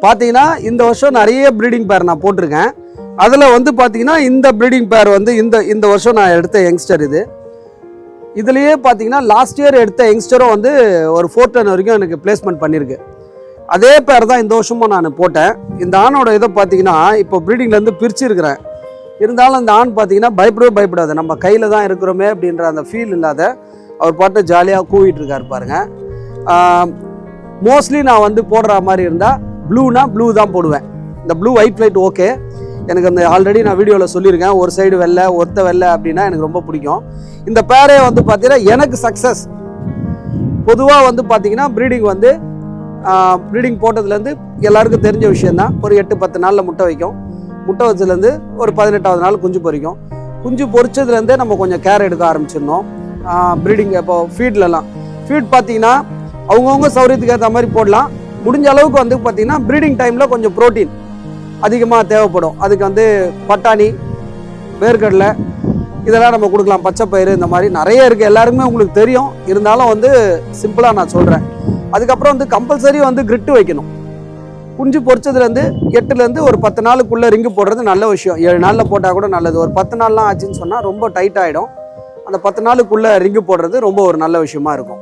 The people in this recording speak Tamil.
பார்த்தீங்கன்னா இந்த வருஷம் நிறைய ப்ரீடிங் பேர் நான் போட்டிருக்கேன். அதில் வந்து பார்த்தீங்கன்னா இந்த ப்ரீடிங் பேர் வந்து இந்த வருஷம் நான் எடுத்த யங்ஸ்டர் இது. இதுலேயே பார்த்தீங்கன்னா லாஸ்ட் இயர் எடுத்த யங்ஸ்டரும் வந்து ஒரு 4 டன் வரைக்கும் எனக்கு பிளேஸ்மெண்ட் பண்ணியிருக்கு. அதே பேர் தான் இந்த வருஷமும் நான் போட்டேன். இந்த ஆணோட இதை பார்த்தீங்கன்னா இப்போ ப்ரீடிங்லேருந்து பிரிச்சுருக்கிறேன். இருந்தாலும் அந்த ஆண் பார்த்தீங்கன்னா பயப்படாது. நம்ம கையில் தான் இருக்கிறோமே அப்படின்ற அந்த ஃபீல் இல்லாத அவர் பாட்டு ஜாலியாக கூவிட்டு இருக்காரு பாருங்க. மோஸ்ட்லி நான் வந்து போடுற மாதிரி இருந்தால் ப்ளூனா ப்ளூ தான் போடுவேன். இந்த ப்ளூ ஒயிட் லைட் ஓகே. எனக்கு அந்த ஆல்ரெடி நான் வீடியோவில் சொல்லியிருக்கேன், ஒரு சைடு வெள்ளை ஒருத்த வெள்ளை அப்படின்னா எனக்கு ரொம்ப பிடிக்கும். இந்த பேரே வந்து பார்த்தீங்கன்னா எனக்கு சக்ஸஸ். பொதுவாக வந்து பார்த்தீங்கன்னா ப்ரீடிங் போட்டதுலேருந்து எல்லாருக்கும் தெரிஞ்ச விஷயந்தான். ஒரு 8-10 நாளில் முட்டை வைக்கும். முட்டை வச்சதுலேருந்து ஒரு 18வது நாள் குஞ்சு பொரிக்கும். குஞ்சு பொரிச்சதுலேருந்தே நம்ம கொஞ்சம் கேர் எடுக்க ஆரம்பிச்சிடணும். ப்ரீடிங் இப்போ ஃபீட் பார்த்தீங்கன்னா அவங்கவுங்க சௌரியத்துக்கு ஏற்ற மாதிரி போடலாம். முடிஞ்ச அளவுக்கு வந்து பார்த்தீங்கன்னா ப்ரீடிங் டைமில் கொஞ்சம் ப்ரோட்டீன் அதிகமாக தேவைப்படும். அதுக்கு வந்து பட்டாணி, வேர்க்கடலை இதெல்லாம் நம்ம கொடுக்கலாம். பச்சைப்பயிறு இந்த மாதிரி நிறைய இருக்குது, எல்லாருக்குமே உங்களுக்கு தெரியும். இருந்தாலும் வந்து சிம்பிளாக நான் சொல்கிறேன். அதுக்கப்புறம் வந்து கம்பல்சரி வந்து கிரிட்டு வைக்கணும். குஞ்சு பொரிச்சதுலேருந்து 8லேருந்து ஒரு 10 நாளுக்குள்ளே ரிங்கு போடுறது நல்ல விஷயம். 7 நாளில் போட்டால் கூட நல்லது. ஒரு 10 நாள்லாம் ஆச்சுன்னு சொன்னால் ரொம்ப டைட் ஆகிடும். அந்த 10 நாளுக்குள்ளே ரிங்கு போடுறது ரொம்ப ஒரு நல்ல விஷயமா இருக்கும்.